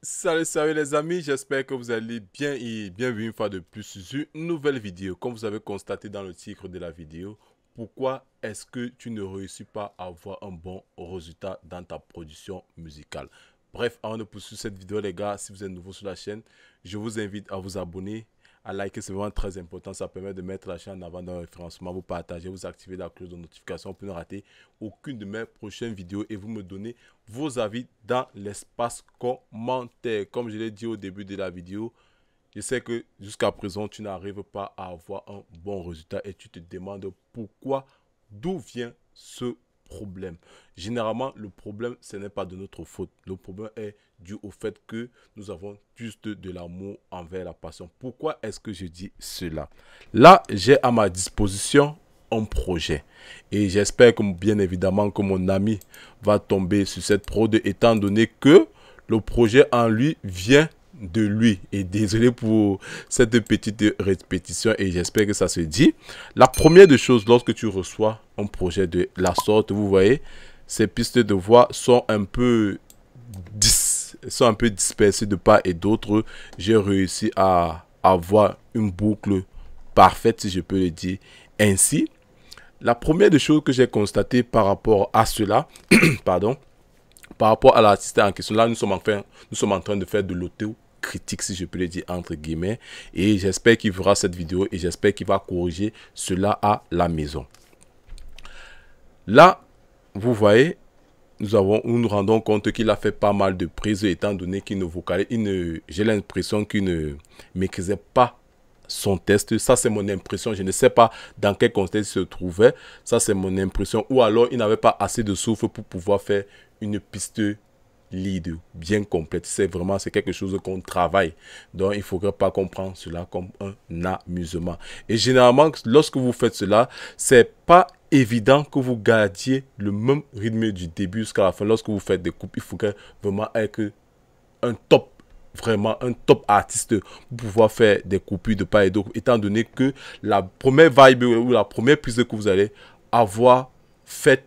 Salut les amis, j'espère que vous allez bien et bienvenue une fois de plus sur une nouvelle vidéo. Comme vous avez constaté dans le titre de la vidéo, pourquoi est-ce que tu ne réussis pas à avoir un bon résultat dans ta production musicale? Bref, avant de poursuivre cette vidéo les gars, si vous êtes nouveau sur la chaîne, je vous invite à vous abonner, à liker, c'est vraiment très important. Ça permet de mettre la chaîne en avant dans le référencement, vous partagez, vous activez la cloche de notification pour ne rater aucune de mes prochaines vidéos et vous me donnez vos avis dans l'espace commentaire. Comme je l'ai dit au début de la vidéo, je sais que jusqu'à présent, tu n'arrives pas à avoir un bon résultat et tu te demandes pourquoi, d'où vient ce problème. Généralement, le problème, ce n'est pas de notre faute. Le problème est dû au fait que nous avons juste de l'amour envers la passion. Pourquoi est-ce que je dis cela? Là, j'ai à ma disposition un projet. Et j'espère que, bien évidemment, que mon ami va tomber sur cette prod, étant donné que le projet en lui vient de lui. Et désolé pour cette petite répétition et j'espère que ça se dit. La première des choses, lorsque tu reçois un projet de la sorte, vous voyez, ces pistes de voix sont un peu dispersées de part et d'autre. J'ai réussi à avoir une boucle parfaite, si je peux le dire ainsi. La première des choses que j'ai constaté par rapport à cela, pardon, par rapport à l'artiste en question, là nous sommes en train de faire de l'auto-critique, si je peux le dire entre guillemets, et j'espère qu'il verra cette vidéo et j'espère qu'il va corriger cela à la maison. Là, vous voyez, nous nous rendons compte qu'il a fait pas mal de prises étant donné qu'il ne vocalise, j'ai l'impression qu'il ne maîtrisait pas son test. Ça c'est mon impression, je ne sais pas dans quel contexte il se trouvait, ça c'est mon impression, ou alors il n'avait pas assez de souffle pour pouvoir faire une piste lead bien complète. C'est quelque chose qu'on travaille, donc il ne faudrait pas comprendre cela comme un amusement. Et généralement lorsque vous faites cela, c'est pas évident que vous gardiez le même rythme du début jusqu'à la fin. Lorsque vous faites des coupes, il faudrait vraiment être un top, vraiment un top artiste pour pouvoir faire des coupures de part et d'autre, étant donné que la première vibe ou la première prise que vous allez avoir faite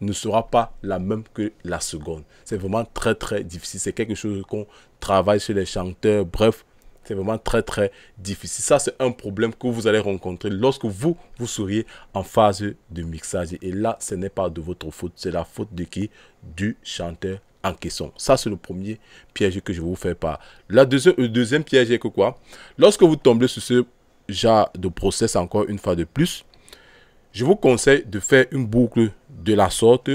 ne sera pas la même que la seconde. C'est vraiment très difficile. C'est quelque chose qu'on travaille chez les chanteurs. Bref, c'est vraiment très difficile. Ça, c'est un problème que vous allez rencontrer lorsque vous seriez en phase de mixage. Et là, ce n'est pas de votre faute. C'est la faute de qui? Du chanteur en question. Ça, c'est le premier piège que je vais vous faire part. Le deuxième piège est que quoi? Lorsque vous tombez sur ce genre de process, encore une fois de plus, je vous conseille de faire une boucle de la sorte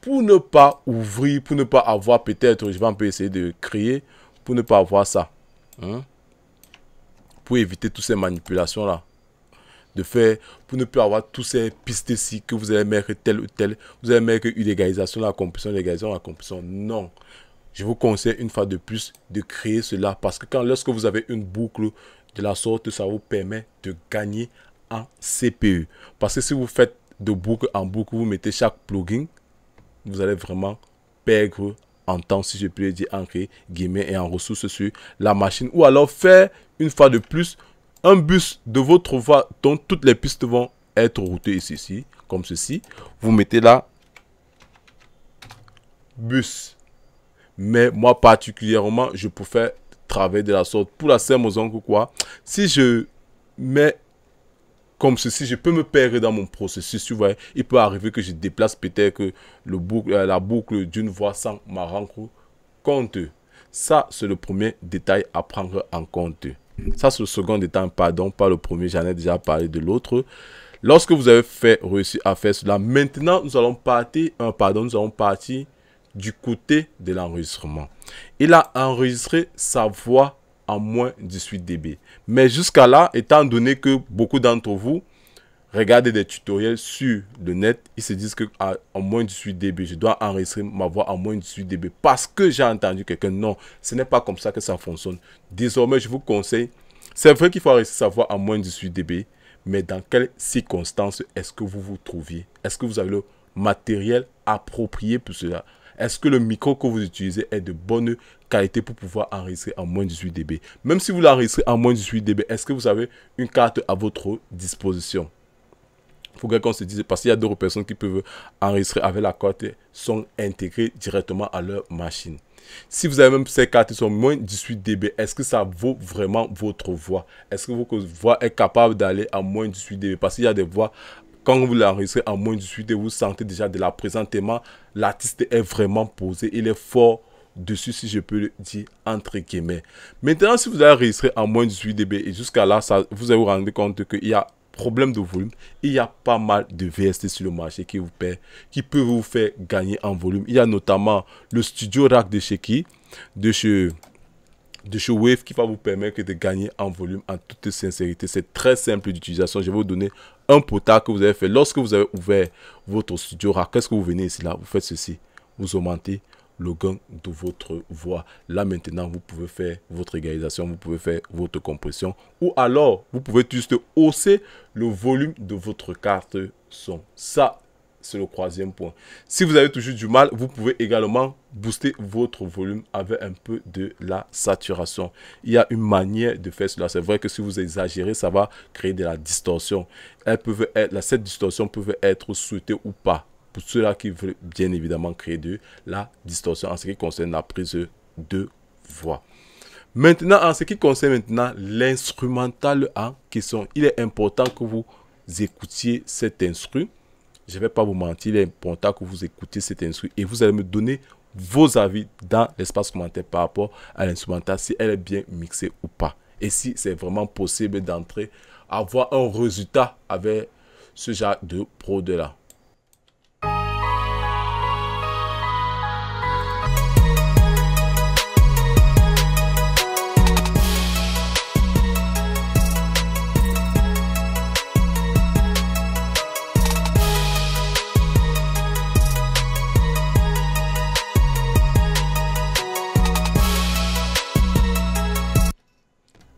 pour ne pas ouvrir, pour ne pas avoir peut-être, je vais un peu essayer de créer, pour ne pas avoir ça. Pour éviter toutes ces manipulations-là. De faire, pour ne pas avoir toutes ces pistes-ci que vous allez mettre telle ou telle, vous allez mettre une égalisation, la compression, l'égalisation, la compression. Non. Je vous conseille une fois de plus de créer cela parce que lorsque vous avez une boucle de la sorte, ça vous permet de gagner en CPU. Parce que si vous faites de boucle en boucle, vous mettez chaque plugin, vous allez vraiment perdre en temps, si je peux le dire, entre guillemets, et en ressources sur la machine. Ou alors faire une fois de plus un bus de votre voix dont toutes les pistes vont être routées ici, comme ceci. Vous mettez là bus. Mais moi particulièrement, je préfère travailler de la sorte pour la simple raison que quoi, si je mets comme ceci, je peux me perdre dans mon processus, tu vois. Il peut arriver que je déplace peut-être la boucle d'une voix sans m'en rendre compte. Ça, c'est le premier détail à prendre en compte. Ça, c'est le second détail, pardon, pas le premier, j'en ai déjà parlé de l'autre. Lorsque vous avez réussi à faire cela, maintenant, nous allons partir du côté de l'enregistrement. Il a enregistré sa voix en moins 18 dB. Mais jusqu'à là, étant donné que beaucoup d'entre vous regardent des tutoriels sur le net, ils se disent que en moins 18 dB, je dois enregistrer ma voix en moins 18 dB parce que j'ai entendu quelqu'un. Non, ce n'est pas comme ça que ça fonctionne. Désormais, je vous conseille, c'est vrai qu'il faut enregistrer sa voix en moins 18 dB, mais dans quelles circonstances est-ce que vous vous trouviez? Est-ce que vous avez le matériel approprié pour cela? Est-ce que le micro que vous utilisez est de bonne qualité pour pouvoir enregistrer en moins 18 dB? Même si vous l'enregistrez en moins 18 dB, est-ce que vous avez une carte à votre disposition? Il faudrait qu'on se dise, parce qu'il y a d'autres personnes qui peuvent enregistrer avec la carte son intégrée directement à leur machine. Si vous avez même ces cartes qui sont moins 18 dB, est-ce que ça vaut vraiment votre voix? Est-ce que votre voix est capable d'aller à moins 18 dB? Parce qu'il y a des voix, quand vous l'enregistrez en moins 18 dB, vous sentez déjà de la présence tellement l'artiste est vraiment posé, il est fort dessus, si je peux le dire entre guillemets. Maintenant, si vous avez enregistré en moins 18 dB et jusqu'à là, vous allez vous rendre compte qu'il y a problème de volume, il y a pas mal de VST sur le marché qui peut vous faire gagner en volume. Il y a notamment le Studio Rack de chez Wave qui va vous permettre de gagner en volume en toute sincérité. C'est très simple d'utilisation. Je vais vous donner un potard que vous avez fait. Lorsque vous avez ouvert votre Studio Rack, qu'est-ce que vous venez ici là? Vous faites ceci. Vous augmentez le gain de votre voix. Là maintenant, vous pouvez faire votre égalisation, vous pouvez faire votre compression ou alors vous pouvez juste hausser le volume de votre carte son. Ça, c'est le troisième point. Si vous avez toujours du mal, vous pouvez également booster votre volume avec un peu de la saturation. Il y a une manière de faire cela. C'est vrai que si vous exagérez, ça va créer de la distorsion. Cette distorsion peut être souhaitée ou pas. Pour ceux-là qui veulent bien évidemment créer de la distorsion en ce qui concerne la prise de voix. Maintenant, en ce qui concerne maintenant l'instrumental en question, il est important que vous écoutiez cet instru. Je ne vais pas vous mentir, il est important que vous écoutiez cet instru et vous allez me donner vos avis dans l'espace commentaire par rapport à l'instrumental, si elle est bien mixée ou pas. Et si c'est vraiment possible d'entrer, avoir un résultat avec ce genre de prod-là.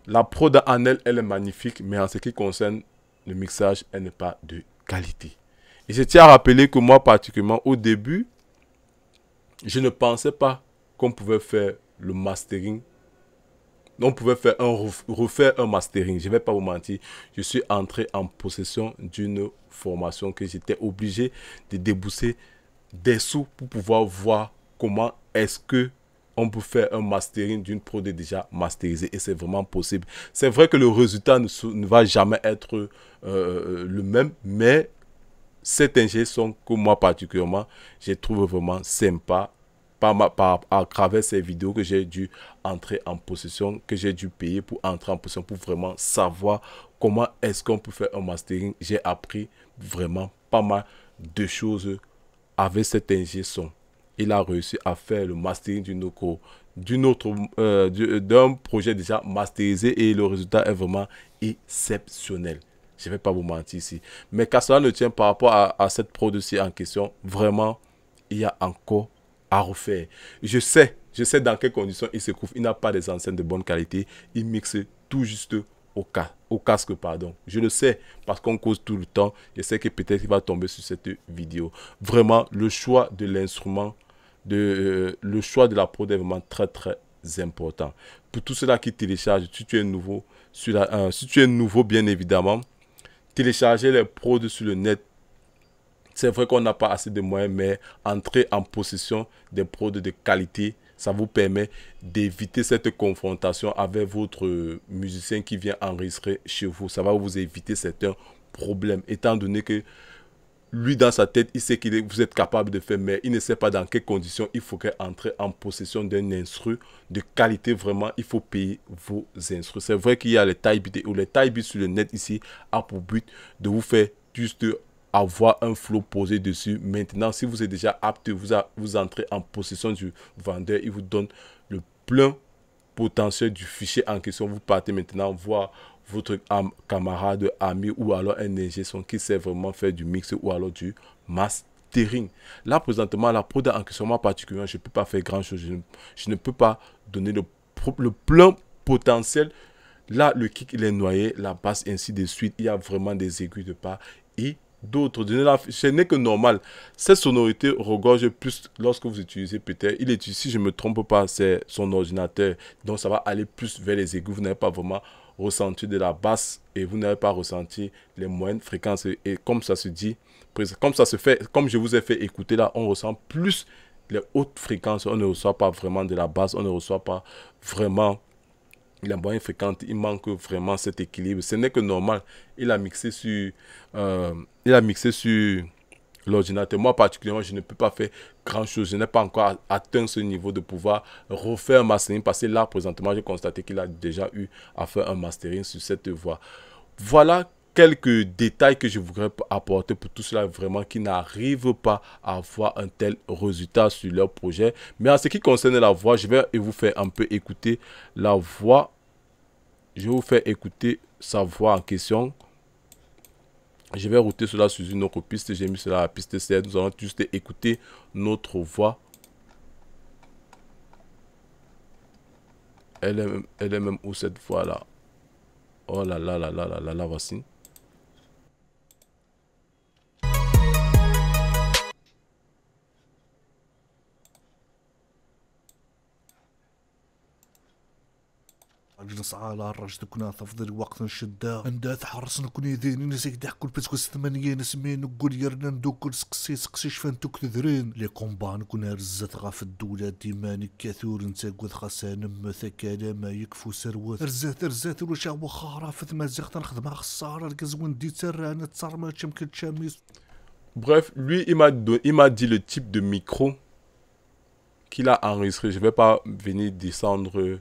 La prod en elle est magnifique, mais en ce qui concerne le mixage, elle n'est pas de qualité. Et je tiens à rappeler que moi, particulièrement, au début, je ne pensais pas qu'on pouvait faire le mastering. On pouvait faire refaire un mastering. Je ne vais pas vous mentir. Je suis entré en possession d'une formation que j'étais obligé de débourser des sous pour pouvoir voir comment est-ce que on peut faire un mastering d'une prod déjà masterisée et c'est vraiment possible. C'est vrai que le résultat ne va jamais être le même, mais cet ingé son que moi particulièrement, je trouve vraiment sympa à travers ces vidéos que j'ai dû entrer en possession, que j'ai dû payer pour entrer en possession pour vraiment savoir comment est-ce qu'on peut faire un mastering. J'ai appris vraiment pas mal de choses avec cet ingé son. Il a réussi à faire le mastering d'un projet déjà masterisé et le résultat est vraiment exceptionnel. Je ne vais pas vous mentir ici. Mais qu'à cela ne tient par rapport à cette prod-ci en question, vraiment, il y a encore à refaire. Je sais dans quelles conditions il se trouve. Il n'a pas des enceintes de bonne qualité. Il mixe tout juste au casque, pardon. Je le sais parce qu'on cause tout le temps. Je sais que peut-être il va tomber sur cette vidéo. Vraiment, le choix de l'instrument, le choix de la prod est vraiment très très important. Pour tous ceux-là qui téléchargent, si tu es nouveau, bien évidemment, télécharger les prods sur le net. C'est vrai qu'on n'a pas assez de moyens, mais entrer en possession des prods de qualité, ça vous permet d'éviter cette confrontation avec votre musicien qui vient enregistrer chez vous. Ça va vous éviter certains problèmes, étant donné que lui, dans sa tête, il sait que vous êtes capable de faire, mais il ne sait pas dans quelles conditions il faudrait entrer en possession d'un instru de qualité. Vraiment, il faut payer vos instrus. C'est vrai qu'il y a les taille beat ou les taille beat sur le net ici a pour but de vous faire juste avoir un flow posé dessus. Maintenant, si vous êtes déjà apte, vous entrez en possession du vendeur, il vous donne le plein potentiel du fichier en question. Vous partez maintenant voir votre camarade, ami ou alors un ingé son qui sait vraiment faire du mix ou alors du mastering. Là, présentement, la prod en question, moi particulièrement, je ne peux pas faire grand chose. Je ne peux pas donner le plein potentiel. Là, le kick, il est noyé, la basse, ainsi de suite. Il y a vraiment des aigus de part et d'autres. Ce n'est que normal. Cette sonorité regorge plus lorsque vous utilisez peut-être. Il est si je ne me trompe pas, c'est son ordinateur. Donc, ça va aller plus vers les aigus. Vous n'avez pas vraiment ressenti de la basse et vous n'avez pas ressenti les moyennes fréquences. Et comme ça se dit, comme ça se fait, comme je vous ai fait écouter là, on ressent plus les hautes fréquences, on ne reçoit pas vraiment de la basse, on ne reçoit pas vraiment la moyenne fréquente. Il manque vraiment cet équilibre. Ce n'est que normal. Il a mixé sur l'ordinateur. Moi particulièrement, je ne peux pas faire grand chose. Je n'ai pas encore atteint ce niveau de pouvoir refaire un mastering, parce que là présentement j'ai constaté qu'il a déjà eu à faire un mastering sur cette voix. Voilà quelques détails que je voudrais apporter pour tout cela vraiment qui n'arrivent pas à avoir un tel résultat sur leur projet. Mais en ce qui concerne la voix, je vais vous faire un peu écouter la voix. Je vais vous faire écouter sa voix en question. Je vais router cela sur une autre piste. J'ai mis cela à la piste 7. Nous allons juste écouter notre voix. Elle est même où cette voix là? Oh là là là là là là là, voici. جلس على الرجل كنا تفضل وقت نشدا اندات حرصنا كوني ذيني نسيك ضحكوا بتكوس ثمانية نسمين نقول يرنا ندوكل سقسي شفان توك تذرين لي كومبان كنا رزت غاف الدولة ديماني كثور نتاقوذ خسان مثا كلام يكفو سروت رزات وش هو خرافة ما زغت نخدم خسارة القزوين دي ترانا تصرما تشمكل تشاميس. Bref, lui, il m'a dit le type de micro qu'il a enregistré. Je ne vais pas venir descendre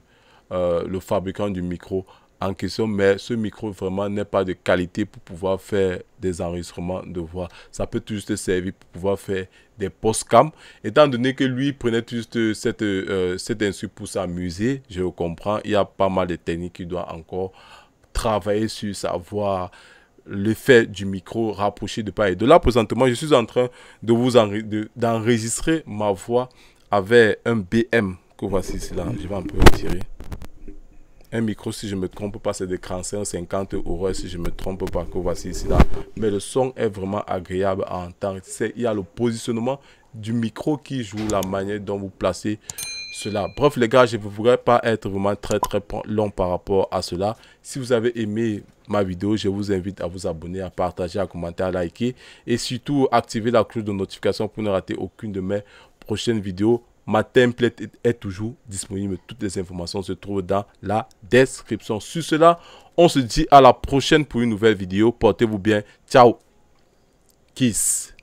le fabricant du micro en question, mais ce micro vraiment n'est pas de qualité pour pouvoir faire des enregistrements de voix. Ça peut tout juste servir pour pouvoir faire des post-cam. Étant donné que lui prenait juste cet instrument pour s'amuser, je le comprends. Il y a pas mal de techniques qu'il doit encore travailler sur sa voix, l'effet du micro rapproché de part et de là. Présentement, je suis en train d'enregistrer ma voix avec un BM que voici ici là. Je vais un peu retirer. Un micro, si je ne me trompe pas, c'est des 50 euros, si je ne me trompe pas, que voici ici là. Mais le son est vraiment agréable à entendre. Il y a le positionnement du micro qui joue la manière dont vous placez cela. Bref les gars, je ne voudrais pas être vraiment très long par rapport à cela. Si vous avez aimé ma vidéo, je vous invite à vous abonner, à partager, à commenter, à liker. Et surtout, activer la cloche de notification pour ne rater aucune de mes prochaines vidéos. Ma template est toujours disponible. Toutes les informations se trouvent dans la description. Sur cela, on se dit à la prochaine pour une nouvelle vidéo. Portez-vous bien. Ciao. Kiss.